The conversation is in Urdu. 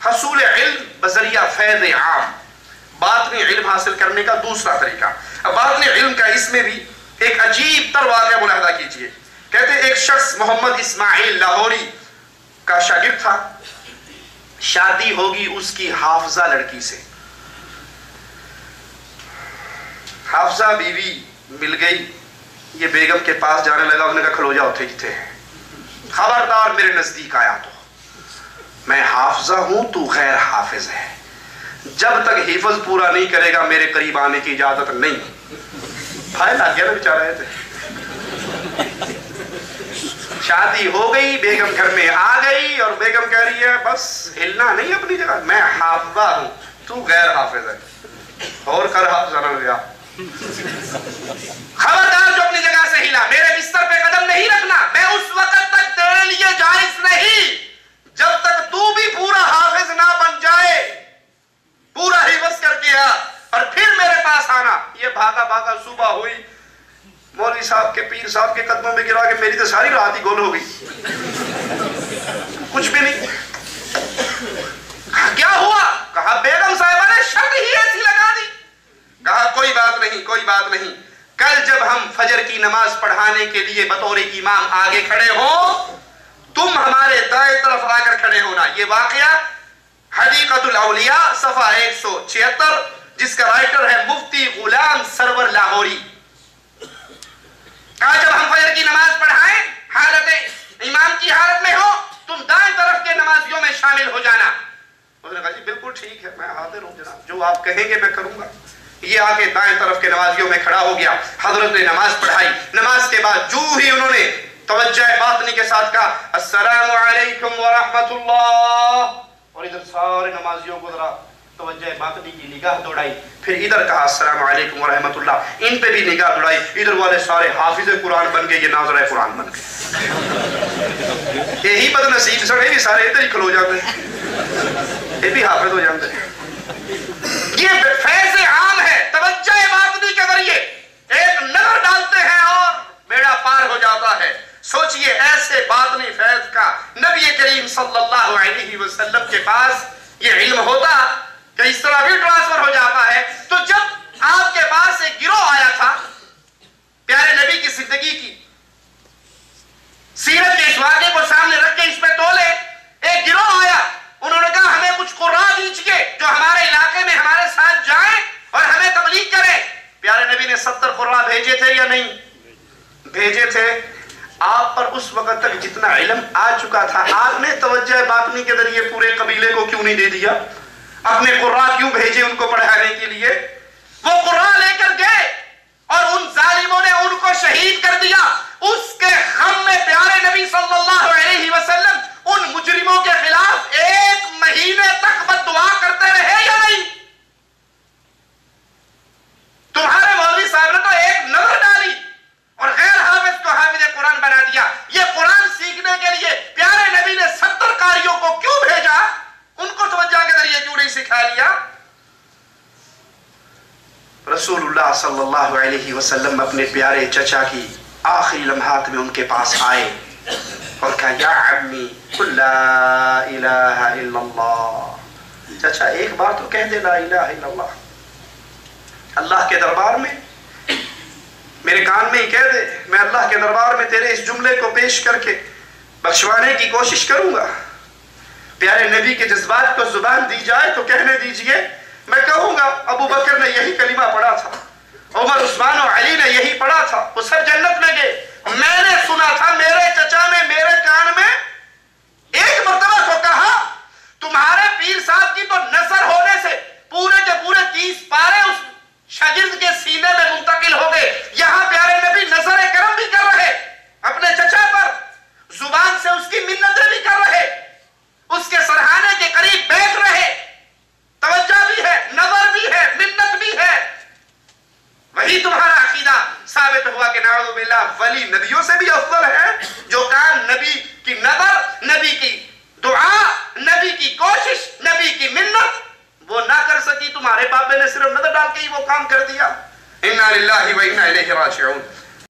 حصول علم بذریعہ فیض عام، باطنی علم حاصل کرنے کا دوسرا طریقہ۔ اب باطنی علم کا اس میں بھی ایک عجیب تر واقعہ ملاحظہ کیجئے۔ کہتے ہیں ایک شخص محمد اسماعیل لاہوری کا شاگرد تھا، شادی ہوگی اس کی حافظہ لڑکی سے، حافظہ بیوی مل گئی، یہ بیگم کے پاس جانے لگا، انہوں نے کہا کھلو جاؤ تھے جتے ہیں، خبردار میرے نزدیک آیا تو میں حافظہ ہوں تو غیر حافظ ہے، جب تک حفظ پورا نہیں کرے گا میرے قریب آنے کی اجازت نہیں۔ بھائی لگ گیا نا بیچارہ تھے، شادی ہو گئی، بیگم گھر میں آ گئی اور بیگم کہہ رہی ہے بس ہلنا نہیں اپنی جگہ، میں حافظہ ہوں تو غیر حافظ ہے، اور کر حافظہ نہ گیا، خبردار جو اپنی جگہ سے ہلا، میرے بستر پہ قدم نہیں رکھنا، میں اس وقت تک تیرے لیے جائز نہیں جب تک تو بھی پورا حافظ نہ بن جائے، پورا حفظ کر کے آ اور پھر میرے پاس آنا۔ یہ بھاگا بھاگا صبح ہوئی، مولوی صاحب کے پیر صاحب کے قدموں میں گرا کہ میری تو ساری رات ہی گول ہو گئی، کچھ بھی نہیں۔ کیا ہوا؟ کہا بیگم صاحبہ نے شرط ہی ایسی لگا دی۔ کہا کوئی بات نہیں، کوئی بات نہیں، کل جب ہم فجر کی نماز پڑھانے کے لیے بطور امام آگے کھڑے ہوں، تم ہمارے دائیں طرف آ کر کھڑے ہونا۔ یہ واقعہ حدیقۃ الاولیاء صفحہ 176 جس کا رائٹر ہے مفتی غلام سرور لاہوری۔ کہا جب ہم فجر کی نماز پڑھائیں، حالت امام کی حالت میں ہو، تم دائیں طرف کے نمازیوں میں شامل ہو جانا۔ اس نے کہا جی بالکل ٹھیک ہے، میں حاضر ہوں جناب، جو آپ کہیں گے میں کروں گا۔ یہ آ کے دائیں طرف کے نمازیوں میں کھڑا ہو گیا، حضرت نے نماز پڑھائی۔ نماز کے بعد جو ہی انہوں نے توجہ باطنی کے ساتھ کہا السلام علیکم ورحمت اللہ، اور ادھر سارے نمازیوں کو ذرا توجہ باطنی کی نگاہ دوڑائی، پھر ادھر کہا السلام علیکم ورحمت اللہ، ان پہ بھی نگاہ دوڑائی، ادھر والے سارے حافظ قرآن بن گئے، یہ ناظر قرآن بن گئے۔ یہی بد نصیب سڑے بھی سارے ادھر ہی کھلو جاتے ہیں، یہ بھی حافظ ہو جاتے ہیں۔ یہ فیض عام ہے، توجہ باطنی کے ذریعے ایک نظر ڈالتے ہیں اور بیڑا پار ہو جاتا ہے۔ سوچئے ایسے باطنی فیض کا نبی کریم صلی اللہ علیہ وسلم کے پاس یہ علم ہوتا کہ اس طرح بھی ٹرانسفر ہو جاتا ہے، تو جب آپ کے پاس ایک گروہ آیا تھا پیارے نبی کی زندگی کی سیرت کے اس واقعے کو سامنے رکھ کے اس پہ تولے، ایک گروہ آیا، انہوں نے کہا ہمیں کچھ قراء دیجئے جو ہمارے علاقے میں ہمارے ساتھ جائیں اور ہمیں تبلیغ کریں۔ پیارے نبی نے 70 قراء بھیجے تھے یا نہیں؟ بھیجے تھے۔ آپ پر اس وقت تک جتنا علم آ چکا تھا، آپ نے توجہ باطنی کے ذریعے پورے قبیلے کو کیوں نہیں دے دیا؟ اپنے قراء کیوں بھیجے ان کو پڑھانے کے لیے؟ وہ قراء لے کر گئے اور ان ظالموں نے ان کو شہید کر دیا۔ اس کے غم میں پیارے نبی صلی اللہ علیہ وسلم ان مجرموں کے خلاف 1 مہینے تک بد دعا کرتے رہے یا نہیں؟ تمہارے مولوی صاحب نے تو ایک نظر ڈالی اور غیر حافظ کو حافظ قرآن بنا دیا۔ یہ قرآن سیکھنے کے لیے پیارے نبی نے 70 قاریوں کو کیوں بھیجا؟ ان کو توجہ کے ذریعے کیوں نہیں سکھا لیا؟ رسول اللہ صلی اللہ علیہ وسلم اپنے پیارے چچا کی آخری لمحات میں ان کے پاس آئے اور کہا یا عمی قل لا الہ الا اللہ، چچا ایک بار تو کہہ دے لا الہ الا اللہ، اللہ کے دربار میں میرے کان میں ہی کہہ دے، میں اللہ کے دربار میں تیرے اس جملے کو پیش کر کے بخشوانے کی کوشش کروں گا۔ پیارے نبی کے جذبات کو زبان دی جائے تو کہنے دیجئے میں کہوں گا ابو بکر نے یہی کلمہ پڑھا تھا، عمر عثمان و علی نے یہی پڑھا تھا، وہ سب جنت میں گئے۔ میں نے سنا تھا میرے چچا نے میرے کان میں ایک مرتبہ کو کہا تمہارے پیر صاحب کی تو نظر ہونے سے پورے کے پورے 30 پارے اس شاگرد کے سینے میں منتقل ہو گئے۔ یہاں پیارے نبی نظر کرم بھی کر رہے اپنے چچا پر، زبان سے اس کی منتیں بھی کر رہے، اس کے سرہانے کے قریب بیٹھ رہے، توجہ بھی ہے، نظر بھی ہے، منت بھی ہے۔ وہی تمہارا عقیدہ ثابت ہوا کہ نعوذ باللہ ولی نبیوں سے بھی افضل ہے، جو کام نبی کی نظر، نبی کی دعا، نبی کی کوشش، نبی کی منت وہ نہ کر سکی، تمہارے بابے نے صرف نظر ڈال کے ہی وہ کام کر دیا۔ انا للہ و انا الیہ راجعون۔